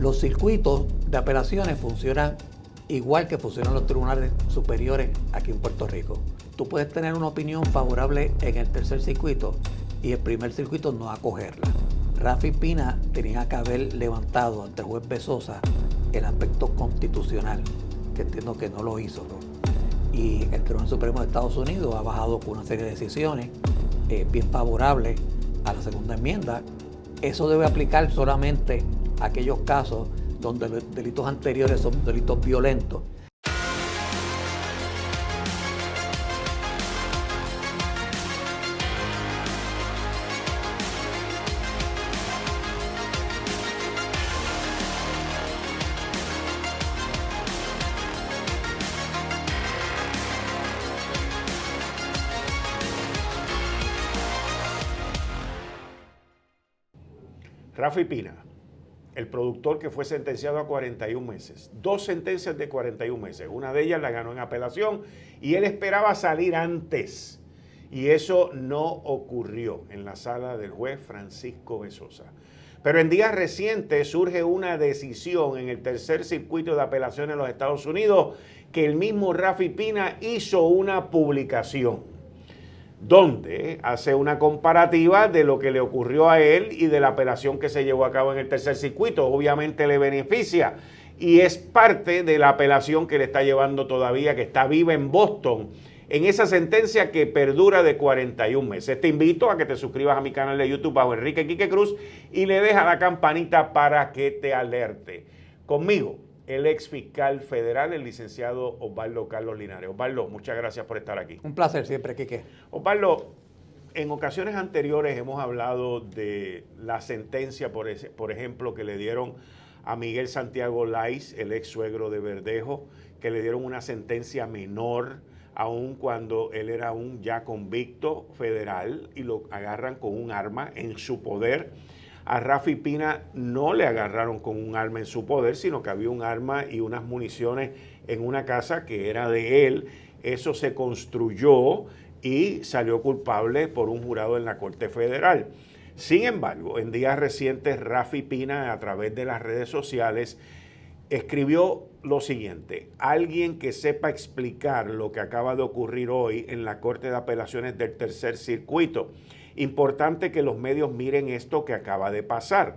Los circuitos de apelaciones funcionan igual que funcionan los tribunales superiores aquí en Puerto Rico. Tú puedes tener una opinión favorable en el tercer circuito y el primer circuito no acogerla. Rafi Pina tenía que haber levantado ante el juez Bezosa el aspecto constitucional, que entiendo que no lo hizo, ¿no? Y el Tribunal Supremo de Estados Unidos ha bajado con una serie de decisiones bien favorables a la segunda enmienda. Eso debe aplicar solamente a aquellos casos donde los delitos anteriores son delitos violentos. Rafi Pina, el productor que fue sentenciado a 41 meses, 2 sentencias de 41 meses, una de ellas la ganó en apelación y él esperaba salir antes y eso no ocurrió en la sala del juez Francisco Bezosa. Pero en días recientes surge una decisión en el tercer circuito de apelación en los Estados Unidos que el mismo Rafi Pina hizo una publicación donde hace una comparativa de lo que le ocurrió a él y de la apelación que se llevó a cabo en el tercer circuito. Obviamente le beneficia y es parte de la apelación que le está llevando todavía, que está viva en Boston, en esa sentencia que perdura de 41 meses. Te invito a que te suscribas a mi canal de YouTube bajo Enrique Quique Cruz y le dejas la campanita para que te alerte. Conmigo, el ex fiscal federal, el licenciado Osvaldo Carlos Linares. Osvaldo, muchas gracias por estar aquí. Un placer siempre, Quique. Osvaldo, en ocasiones anteriores hemos hablado de la sentencia, por ejemplo, que le dieron a Miguel Santiago Lais, el ex suegro de Verdejo, que le dieron una sentencia menor, aun cuando él era un ya convicto federal y lo agarran con un arma en su poder. A Rafi Pina no le agarraron con un arma en su poder, sino que había un arma y unas municiones en una casa que era de él. Eso se construyó y salió culpable por un jurado en la Corte Federal. Sin embargo, en días recientes, Rafi Pina, a través de las redes sociales, escribió lo siguiente: alguien que sepa explicar lo que acaba de ocurrir hoy en la Corte de Apelaciones del Tercer Circuito. Importante que los medios miren esto que acaba de pasar.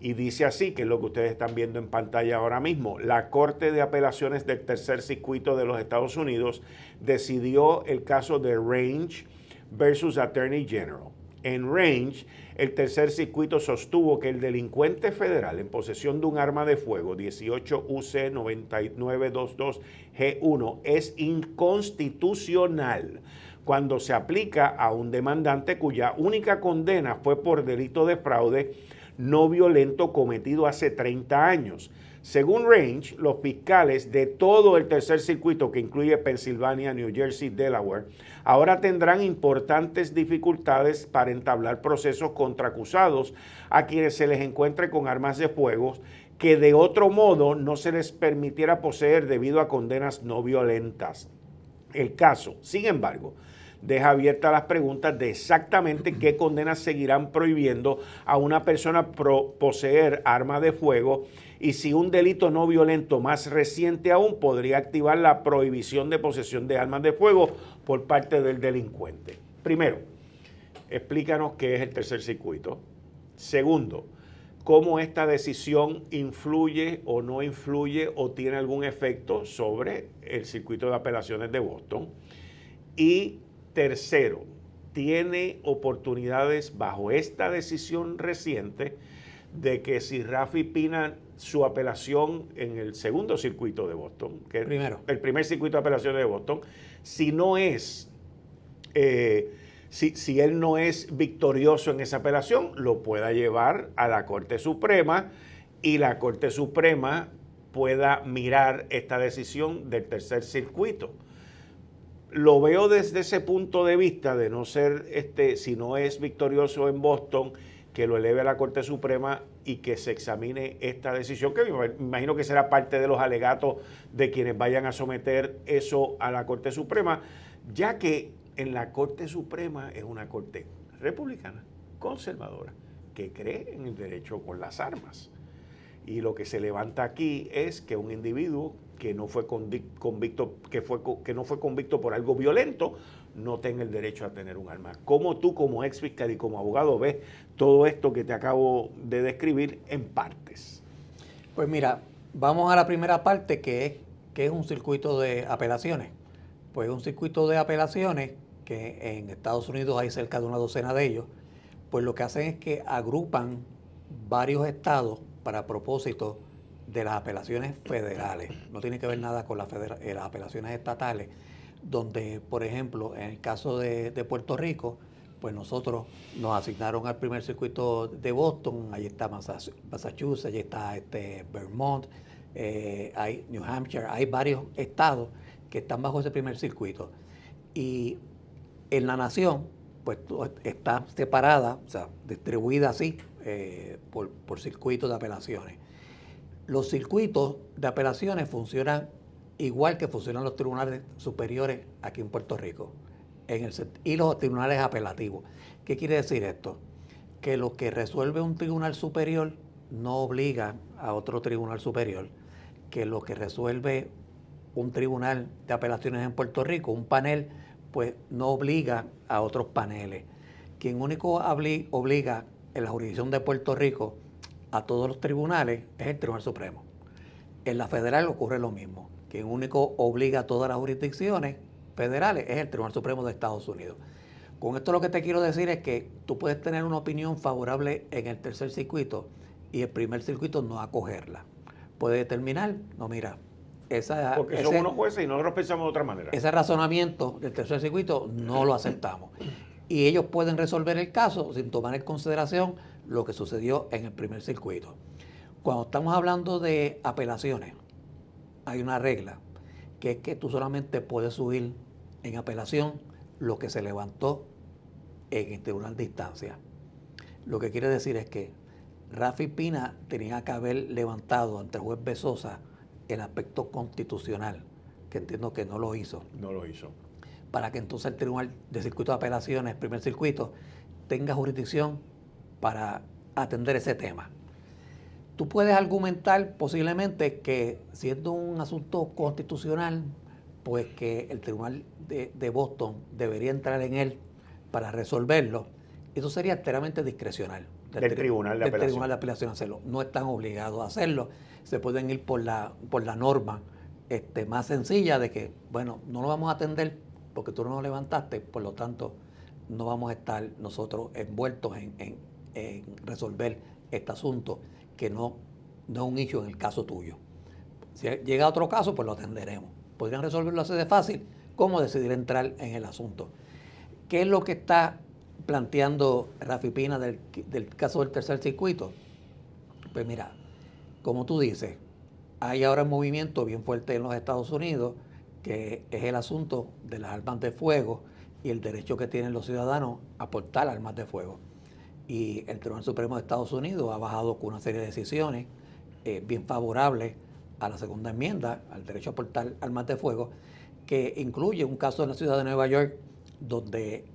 Y dice así, que es lo que ustedes están viendo en pantalla ahora mismo. La Corte de Apelaciones del Tercer Circuito de los Estados Unidos decidió el caso de Range versus Attorney General. En Range, el Tercer Circuito sostuvo que el delincuente federal en posesión de un arma de fuego 18 UC 9922G1 es inconstitucional cuando se aplica a un demandante cuya única condena fue por delito de fraude no violento cometido hace 30 años. Según Range, los fiscales de todo el tercer circuito, que incluye Pensilvania, New Jersey, Delaware, ahora tendrán importantes dificultades para entablar procesos contra acusados a quienes se les encuentre con armas de fuego que de otro modo no se les permitiera poseer debido a condenas no violentas. El caso, sin embargo, deja abiertas las preguntas de exactamente qué condenas seguirán prohibiendo a una persona poseer armas de fuego y si un delito no violento más reciente aún podría activar la prohibición de posesión de armas de fuego por parte del delincuente. Primero, explícanos qué es el tercer circuito. Segundo, cómo esta decisión influye o no influye o tiene algún efecto sobre el circuito de apelaciones de Boston. Y tercero, ¿tiene oportunidades bajo esta decisión reciente de que si Rafi Pina, su apelación en el segundo circuito de Boston, que es el primer circuito de apelaciones de Boston, si no es, si él no es victorioso en esa apelación, lo pueda llevar a la Corte Suprema y la Corte Suprema pueda mirar esta decisión del tercer circuito? Lo veo desde ese punto de vista de no ser, si no es victorioso en Boston, que lo eleve a la Corte Suprema y que se examine esta decisión, que me imagino que será parte de los alegatos de quienes vayan a someter eso a la Corte Suprema, ya que en la Corte Suprema es una corte republicana, conservadora, que cree en el derecho con las armas. Y lo que se levanta aquí es que un individuo que no fue convicto, que no fue convicto por algo violento, no tenga el derecho a tener un arma. ¿Cómo tú, como ex fiscal y como abogado, ves todo esto que te acabo de describir en partes? Pues mira, vamos a la primera parte, que es un circuito de apelaciones. Pues un circuito de apelaciones, que en Estados Unidos hay cerca de una docena de ellos, pues lo que hacen es que agrupan varios estados para propósito de las apelaciones federales. No tiene que ver nada con las apelaciones estatales, donde, por ejemplo, en el caso de Puerto Rico, pues nosotros nos asignaron al primer circuito de Boston, ahí está Massachusetts, ahí está Vermont, hay New Hampshire, hay varios estados que están bajo ese primer circuito. Y en la nación, pues está separada, o sea, distribuida así, por circuitos de apelaciones. Los circuitos de apelaciones funcionan igual que funcionan los tribunales superiores aquí en Puerto Rico y los tribunales apelativos. ¿Qué quiere decir esto? Que lo que resuelve un tribunal superior no obliga a otro tribunal superior, que lo que resuelve un tribunal de apelaciones en Puerto Rico, un panel, pues no obliga a otros paneles. Quien único obliga en la jurisdicción de Puerto Rico a todos los tribunales es el Tribunal Supremo. En la federal ocurre lo mismo. Quien único obliga a todas las jurisdicciones federales es el Tribunal Supremo de Estados Unidos. Con esto lo que te quiero decir es que tú puedes tener una opinión favorable en el tercer circuito y el primer circuito no acogerla. Puede determinar, no, mira, porque son unos jueces y nosotros pensamos de otra manera. Ese razonamiento del tercer circuito no lo aceptamos. Y ellos pueden resolver el caso sin tomar en consideración lo que sucedió en el primer circuito. Cuando estamos hablando de apelaciones, hay una regla, que es que tú solamente puedes subir en apelación lo que se levantó en el tribunal de instancia. Lo que quiere decir es que Rafi Pina tenía que haber levantado ante el juez Bezosa el aspecto constitucional, que entiendo que no lo hizo. No lo hizo. Para que entonces el Tribunal de Circuito de Apelaciones, primer circuito, tenga jurisdicción para atender ese tema. Tú puedes argumentar posiblemente que, siendo un asunto constitucional, pues que el Tribunal de Boston debería entrar en él para resolverlo. Eso sería enteramente discrecional del Tribunal de Apelación. Tribunal de Apelación hacerlo. No están obligados a hacerlo. Se pueden ir por la norma más sencilla de que, bueno, no lo vamos a atender porque tú no lo levantaste, por lo tanto no vamos a estar nosotros envueltos en resolver este asunto, que no es un issue en el caso tuyo. Si llega otro caso, pues lo atenderemos. Podrían resolverlo así de fácil, como decidir entrar en el asunto. ¿Qué es lo que está planteando Rafi Pina del caso del tercer circuito? Pues mira, como tú dices, hay ahora un movimiento bien fuerte en los Estados Unidos, que es el asunto de las armas de fuego y el derecho que tienen los ciudadanos a portar armas de fuego. Y el Tribunal Supremo de Estados Unidos ha bajado con una serie de decisiones bien favorables a la segunda enmienda, al derecho a portar armas de fuego, que incluye un caso en la ciudad de Nueva York donde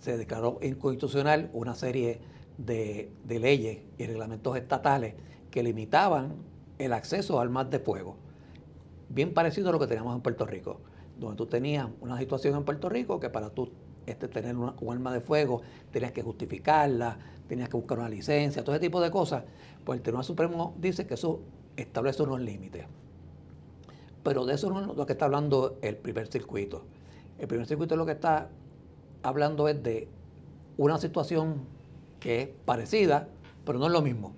se declaró inconstitucional una serie de leyes y reglamentos estatales que limitaban el acceso a armas de fuego. Bien parecido a lo que teníamos en Puerto Rico, donde tú tenías una situación en Puerto Rico que para tú tener un arma de fuego tenías que justificarla, tenías que buscar una licencia, todo ese tipo de cosas. Pues el Tribunal Supremo dice que eso establece unos límites. Pero de eso no es lo que está hablando el primer circuito. El primer circuito lo que está hablando es de una situación que es parecida, pero no es lo mismo.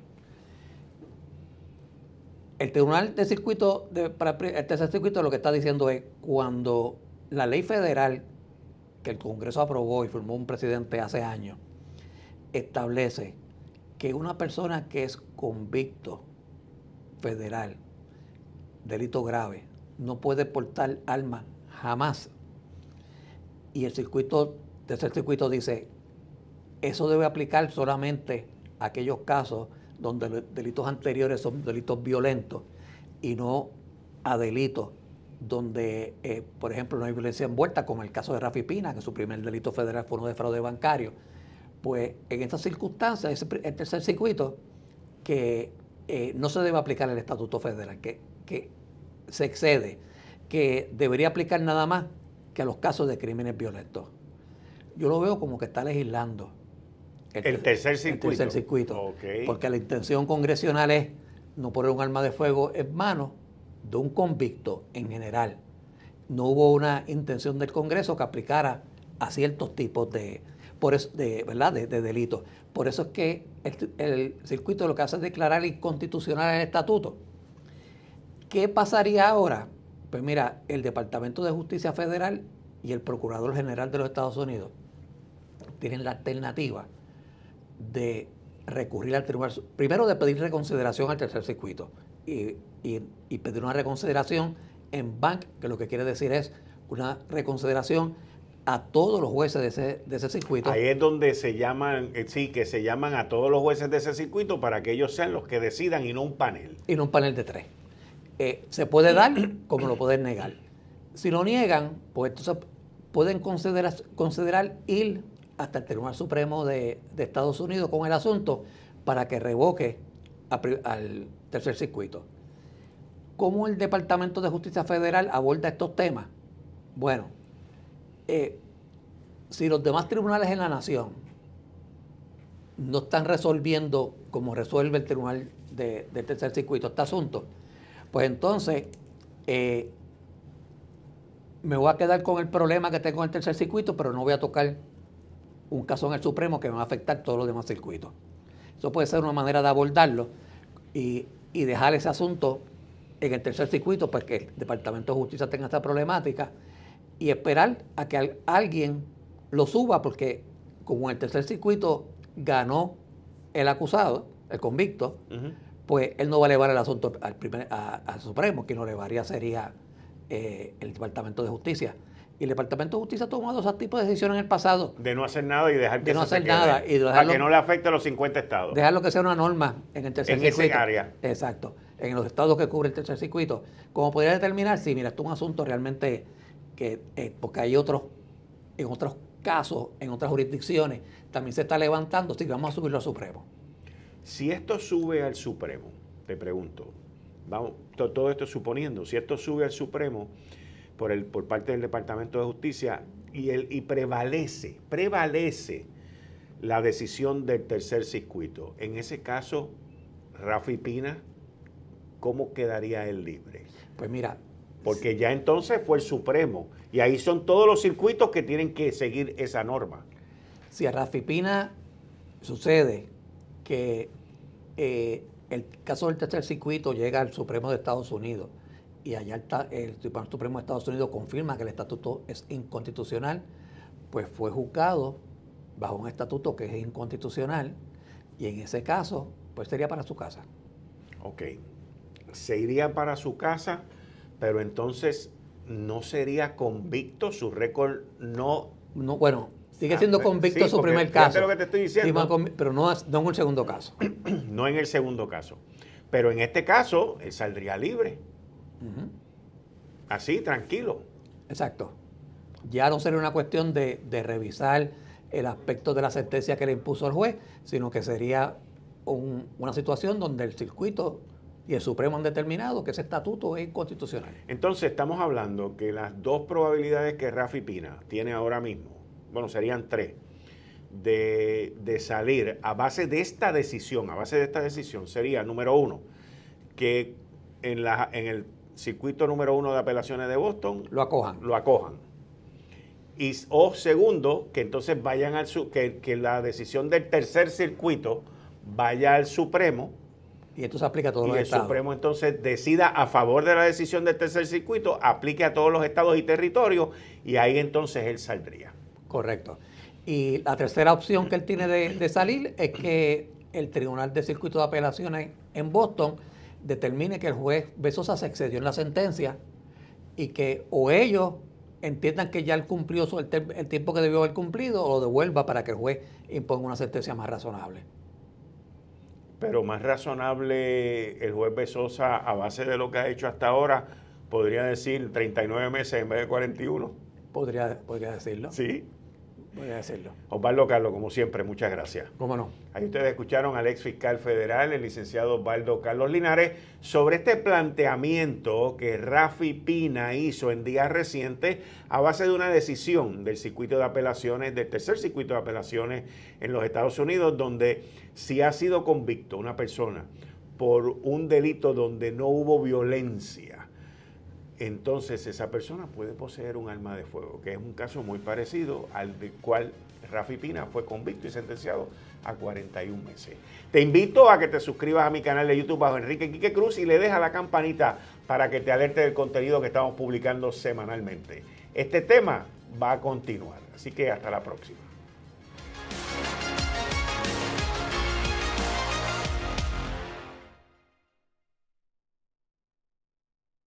El Tribunal de Circuito, para el tercer circuito, lo que está diciendo es cuando la ley federal que el Congreso aprobó y firmó un presidente hace años, establece que una persona que es convicto federal, delito grave, no puede portar armas jamás. Y el tercer circuito dice, eso debe aplicar solamente a aquellos casos donde los delitos anteriores son delitos violentos y no a delitos donde, por ejemplo, no hay violencia envuelta, como el caso de Rafi Pina, que su primer delito federal fue uno de fraude bancario. Pues en estas circunstancias, el tercer circuito, que no se debe aplicar el Estatuto Federal, que se excede, que debería aplicar nada más que a los casos de crímenes violentos. Yo lo veo como que está legislando el tercer circuito. El tercer circuito. Okay. Porque la intención congresional es no poner un arma de fuego en manos de un convicto en general. No hubo una intención del Congreso que aplicara a ciertos tipos ¿verdad? de delitos. Por eso es que el circuito lo que hace es declarar inconstitucional el estatuto. ¿Qué pasaría ahora? Pues mira, el Departamento de Justicia Federal y el Procurador General de los Estados Unidos tienen la alternativa de recurrir al tribunal, primero de pedir reconsideración al tercer circuito y pedir una reconsideración en banc, que lo que quiere decir es una reconsideración a todos los jueces de ese circuito. Ahí es donde se llaman, que se llaman a todos los jueces de ese circuito para que ellos sean los que decidan y no un panel. Y no un panel de 3. Se puede dar como lo pueden negar. Si lo niegan, pues entonces pueden considerar ir hasta el Tribunal Supremo de Estados Unidos con el asunto para que revoque al tercer circuito. ¿Cómo el Departamento de Justicia Federal aborda estos temas? Bueno, si los demás tribunales en la nación no están resolviendo como resuelve el Tribunal del Tercer Circuito este asunto, pues entonces me voy a quedar con el problema que tengo en el Tercer Circuito, pero no voy a tocar un caso en el Supremo que me va a afectar todos los demás circuitos. Eso puede ser una manera de abordarlo y dejar ese asunto en el tercer circuito, pues que el Departamento de Justicia tenga esta problemática y esperar a que alguien lo suba, porque como en el tercer circuito ganó el acusado, el convicto, pues él no va a elevar el asunto al Supremo. Quien lo elevaría sería el Departamento de Justicia. Y el Departamento de Justicia ha tomado esos tipos de decisiones en el pasado. De no hacer nada y dejar que no eso hacer se quede, nada y para que no le afecte a los 50 estados. Dejarlo que sea una norma en el tercer circuito. En esa área. Exacto. En los estados que cubre el tercer circuito. Como podría determinar si, mira, esto es un asunto realmente que, porque hay otros, en otros casos, en otras jurisdicciones, también se está levantando, así que vamos a subirlo al Supremo. Si esto sube al Supremo, te pregunto, vamos, todo esto suponiendo, si esto sube al Supremo por parte del Departamento de Justicia y prevalece la decisión del tercer circuito, en ese caso, Rafi Pina, ¿cómo quedaría él libre? Pues mira, porque ya entonces fue el Supremo y ahí son todos los circuitos que tienen que seguir esa norma. Si a Rafi Pina sucede que el caso del tercer circuito llega al Supremo de Estados Unidos y allá el Supremo de Estados Unidos confirma que el estatuto es inconstitucional, pues fue juzgado bajo un estatuto que es inconstitucional y en ese caso pues sería para su casa. Ok, se iría para su casa, pero entonces no sería convicto, su récord no... Bueno, sigue siendo convicto en su primer caso. caso. Lo que te estoy diciendo. Pero no en el segundo caso. No en el segundo caso. Pero en este caso, él saldría libre. Así, tranquilo. Exacto. Ya no sería una cuestión de revisar el aspecto de la sentencia que le impuso el juez, sino que sería una situación donde el circuito y el Supremo han determinado que ese estatuto es inconstitucional. Entonces, estamos hablando que las dos probabilidades que Rafi Pina tiene ahora mismo, bueno, serían tres, de salir a base de esta decisión, sería, número uno, que en el circuito número 1 de apelaciones de Boston lo acojan. O segundo, que entonces vayan que la decisión del tercer circuito vaya al Supremo. Y esto se aplica a todos los estados. Y el Supremo entonces decida a favor de la decisión del tercer circuito, aplique a todos los estados y territorios, y ahí entonces él saldría. Correcto. Y la tercera opción que él tiene de salir es que el Tribunal de Circuito de Apelaciones en Boston determine que el juez Bezosa se excedió en la sentencia y que o ellos entiendan que ya él cumplió el tiempo que debió haber cumplido o lo devuelva para que el juez imponga una sentencia más razonable. Pero más razonable el juez Bezosa, a base de lo que ha hecho hasta ahora, podría decir 39 meses en vez de 41. Podría decirlo. Sí. Voy a decirlo. Osvaldo Carlos, como siempre, muchas gracias. ¿Cómo no? Ahí ustedes escucharon al ex fiscal federal, el licenciado Osvaldo Carlos Linares, sobre este planteamiento que Rafi Pina hizo en días recientes a base de una decisión del circuito de apelaciones, del tercer circuito de apelaciones en los Estados Unidos, donde si ha sido convicto una persona por un delito donde no hubo violencia, entonces esa persona puede poseer un arma de fuego, que es un caso muy parecido al del cual Rafi Pina fue convicto y sentenciado a 41 meses. Te invito a que te suscribas a mi canal de YouTube bajo Enrique Quique Cruz y le dejas la campanita para que te alerte del contenido que estamos publicando semanalmente. Este tema va a continuar, así que hasta la próxima.